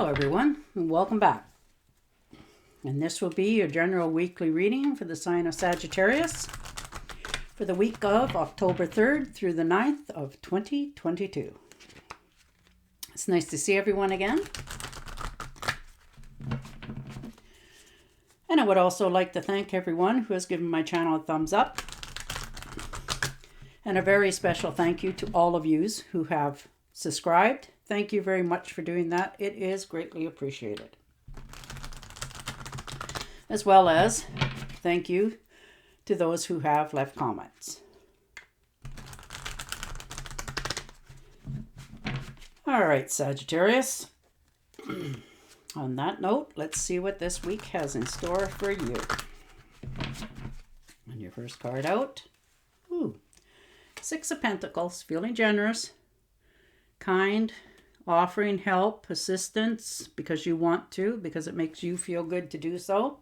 Hello everyone, and welcome back. And this will be your general weekly reading for the sign of Sagittarius for the week of October 3rd through the 9th of 2022. It's nice to see everyone again. And I would also like to thank everyone who has given my channel a thumbs up. And a very special thank you to all of you who have subscribed. Thank you very much for doing that. It is greatly appreciated. As well as thank you to those who have left comments. All right, Sagittarius. On that note, let's see what this week has in store for you. And your first card out. Ooh, Six of Pentacles, feeling generous, kind, offering help, assistance because you want to, because it makes you feel good to do so,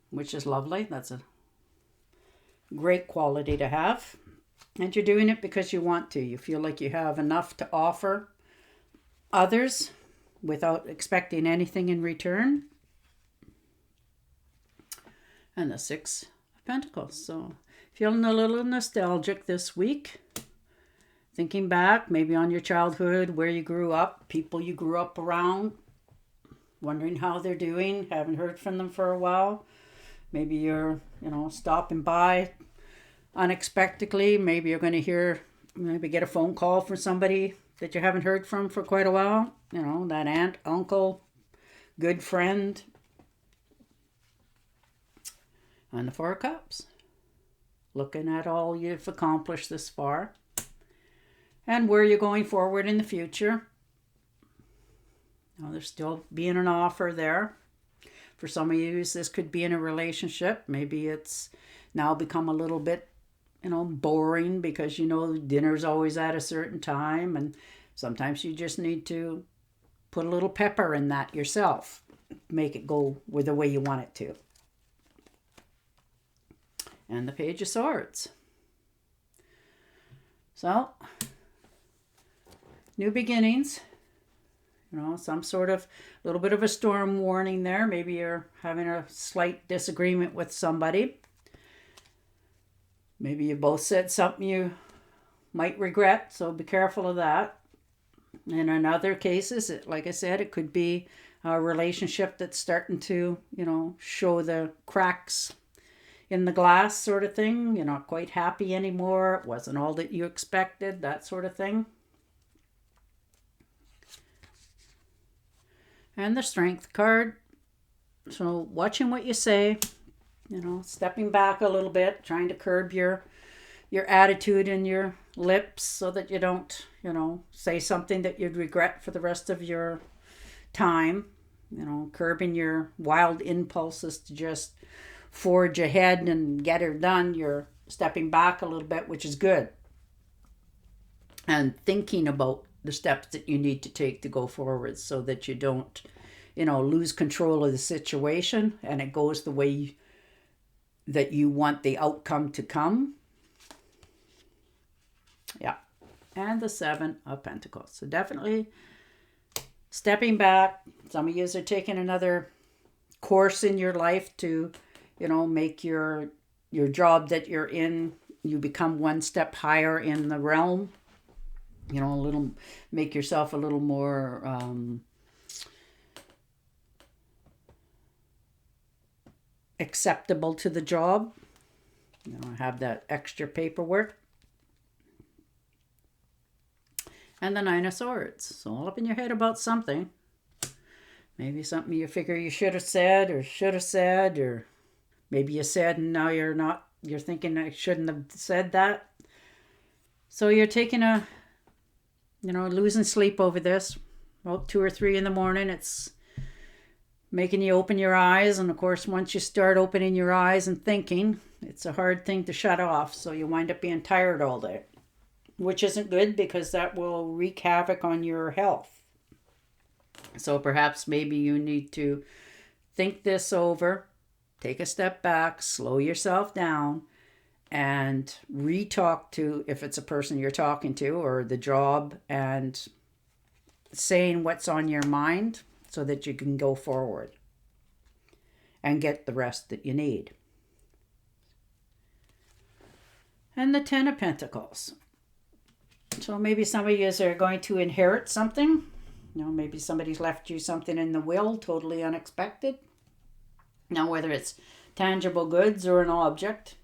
which is lovely. That's a great quality to have. And you're doing it because you want to. You feel like you have enough to offer others without expecting anything in return. And the Six of Pentacles. So feeling a little nostalgic this week. Thinking back, maybe on your childhood, where you grew up, people you grew up around, wondering how they're doing, haven't heard from them for a while. Maybe you're, stopping by unexpectedly. Maybe you're going to get a phone call from somebody that you haven't heard from for quite a while. That aunt, uncle, good friend. And the Four of Cups. Looking at all you've accomplished this far. And where you're going forward in the future. There's still being an offer there. For some of you, this could be in a relationship. Maybe it's now become a little bit, boring because, dinner's always at a certain time. And sometimes you just need to put a little pepper in that yourself. Make it go with the way you want it to. And the Page of Swords. So, new beginnings, some sort of little bit of a storm warning there. Maybe you're having a slight disagreement with somebody. Maybe you both said something you might regret, so be careful of that. And in other cases, like I said, it could be a relationship that's starting to, show the cracks in the glass sort of thing. You're not quite happy anymore. It wasn't all that you expected, that sort of thing. And the Strength card. So watching what you say, stepping back a little bit, trying to curb your attitude and your lips so that you don't, say something that you'd regret for the rest of your time. Curbing your wild impulses to just forge ahead and get her done. You're stepping back a little bit, which is good. And thinking about the steps that you need to take to go forward so that you don't, lose control of the situation and it goes the way that you want the outcome to come. Yeah. And the Seven of Pentacles. So definitely stepping back. Some of you are taking another course in your life to, make your job that you're in, you become one step higher in the realm. Make yourself a little more acceptable to the job. Have that extra paperwork. And the Nine of Swords. So all up in your head about something. Maybe something you figure you should have said, or maybe you said and now you're thinking I shouldn't have said that. So you're taking losing sleep over this. About 2 or 3 in the morning, it's making you open your eyes. And of course, once you start opening your eyes and thinking, it's a hard thing to shut off. So you wind up being tired all day, which isn't good because that will wreak havoc on your health. So perhaps maybe you need to think this over, take a step back, slow yourself down, and re-talk to, if it's a person you're talking to or the job, and saying what's on your mind so that you can go forward and get the rest that you need. And the Ten of Pentacles. So maybe some of you are going to inherit something. Maybe somebody's left you something in the will, totally unexpected. Now, whether it's tangible goods or an object,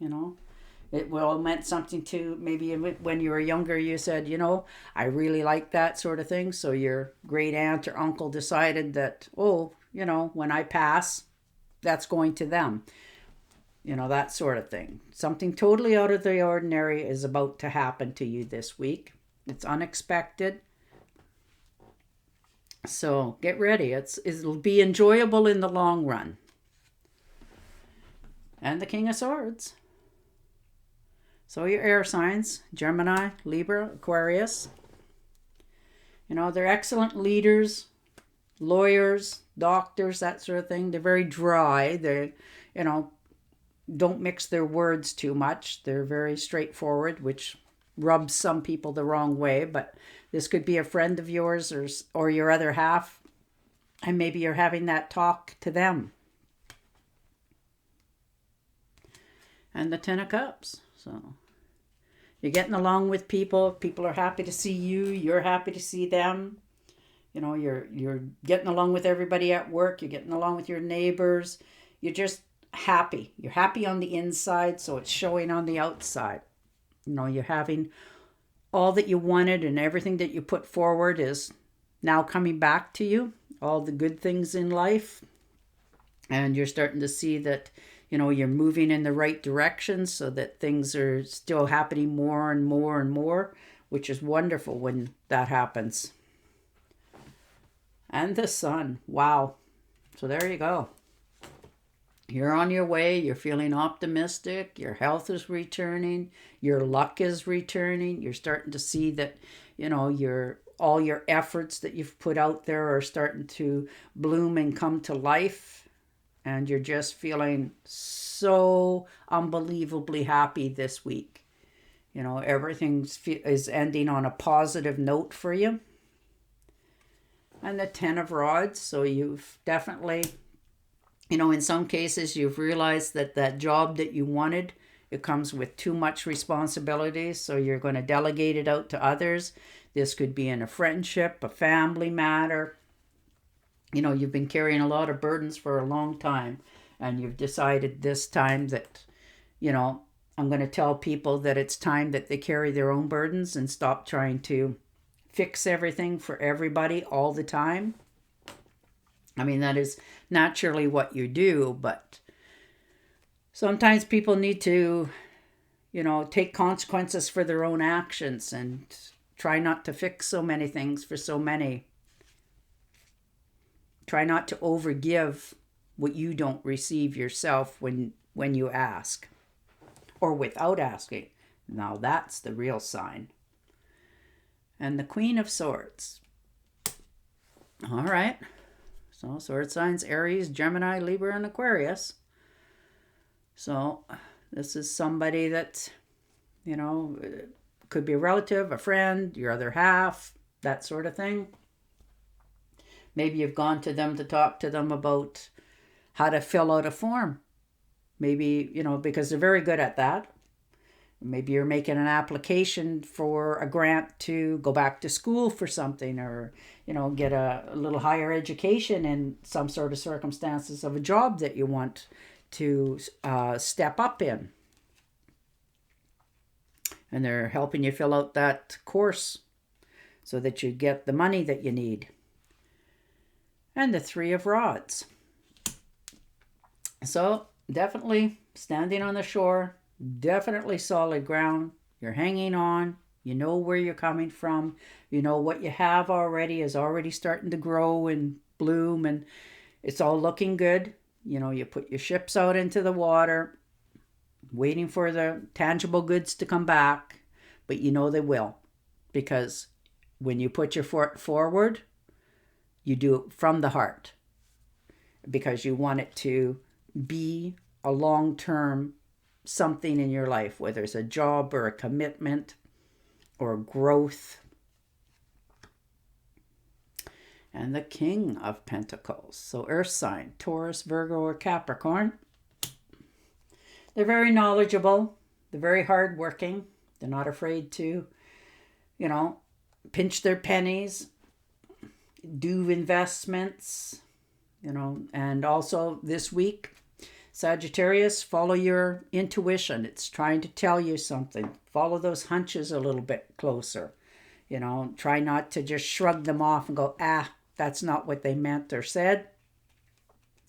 it will meant something to, maybe when you were younger, you said, I really like that sort of thing. So your great aunt or uncle decided that, when I pass, that's going to them. That sort of thing. Something totally out of the ordinary is about to happen to you this week. It's unexpected. So get ready. It'll be enjoyable in the long run. And the King of Swords. So your air signs, Gemini, Libra, Aquarius. They're excellent leaders, lawyers, doctors, that sort of thing. They're very dry. They, don't mix their words too much. They're very straightforward, which rubs some people the wrong way. But this could be a friend of yours or your other half, and maybe you're having that talk to them. And the Ten of Cups. So you're getting along with people. People are happy to see you. You're happy to see them. You're getting along with everybody at work. You're getting along with your neighbors. You're just happy. You're happy on the inside, so it's showing on the outside. You're having all that you wanted, and everything that you put forward is now coming back to you. All the good things in life. And you're starting to see that, you're moving in the right direction, so that things are still happening more and more and more, which is wonderful when that happens. And the Sun. Wow. So there you go. You're on your way. You're feeling optimistic. Your health is returning. Your luck is returning. You're starting to see that, all your efforts that you've put out there are starting to bloom and come to life. And you're just feeling so unbelievably happy this week. Everything is ending on a positive note for you. And the Ten of Rods. So you've definitely, in some cases, you've realized that job that you wanted, it comes with too much responsibility. So you're going to delegate it out to others. This could be in a friendship, a family matter. You've been carrying a lot of burdens for a long time. And you've decided this time that, I'm going to tell people that it's time that they carry their own burdens and stop trying to fix everything for everybody all the time. That is naturally what you do, but sometimes people need to, take consequences for their own actions and try not to fix so many things for so many. Try not to overgive what you don't receive yourself when you ask, or without asking. Now that's the real sign. And the Queen of Swords. All right. So sword signs, Aries, Gemini, Libra, and Aquarius. So this is somebody that, could be a relative, a friend, your other half, that sort of thing. Maybe you've gone to them to talk to them about how to fill out a form. Maybe, because they're very good at that. Maybe you're making an application for a grant to go back to school for something, or, get a little higher education in some sort of circumstances of a job that you want to step up in. And they're helping you fill out that course so that you get the money that you need. And the Three of Rods. So definitely standing on the shore, definitely solid ground. You're hanging on. You know where you're coming from. What you have already is already starting to grow and bloom, and it's all looking good. You put your ships out into the water, waiting for the tangible goods to come back, but they will, because when you put your foot forward, you do it from the heart, because you want it to be a long-term something in your life, whether it's a job or a commitment or growth. and the King of Pentacles. So earth sign, Taurus, Virgo, or Capricorn. They're very knowledgeable. They're very hardworking. They're not afraid to, pinch their pennies, do investments, and also this week, Sagittarius, follow your intuition. It's trying to tell you something. Follow those hunches a little bit closer. Try not to just shrug them off and go, that's not what they meant or said.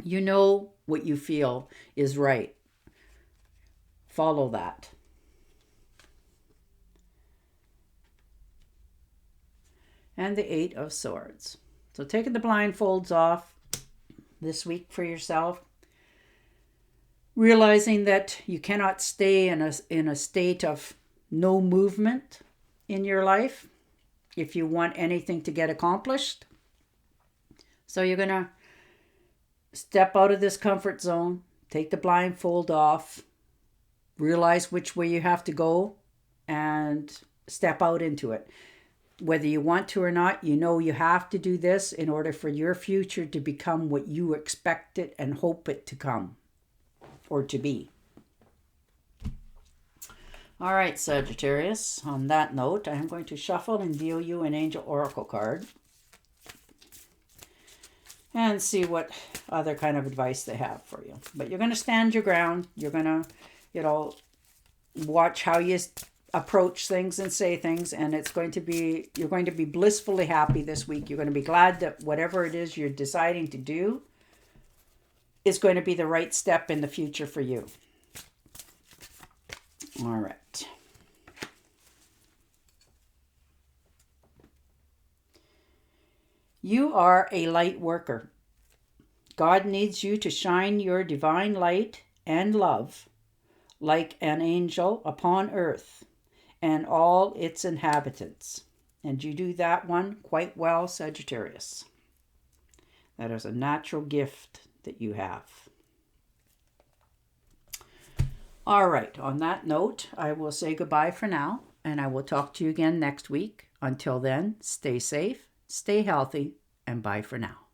You know what you feel is right. Follow that. And the Eight of Swords. So taking the blindfolds off this week for yourself. Realizing that you cannot stay in a state of no movement in your life if you want anything to get accomplished. So you're going to step out of this comfort zone, take the blindfold off, realize which way you have to go, and step out into it. Whether you want to or not, you have to do this in order for your future to become what you expect it and hope it to come or to be. All right, Sagittarius, on that note, I am going to shuffle and deal you an Angel Oracle card and see what other kind of advice they have for you. But you're going to stand your ground. You're going to, watch how you approach things and say things, and you're going to be blissfully happy this week. You're going to be glad that whatever it is you're deciding to do is going to be the right step in the future for you. All right. You are a light worker. God needs you to shine your divine light and love like an angel upon earth and all its inhabitants. And you do that one quite well, Sagittarius. That is a natural gift that you have. All right, on that note, I will say goodbye for now, and I will talk to you again next week. Until then, stay safe, stay healthy, and bye for now.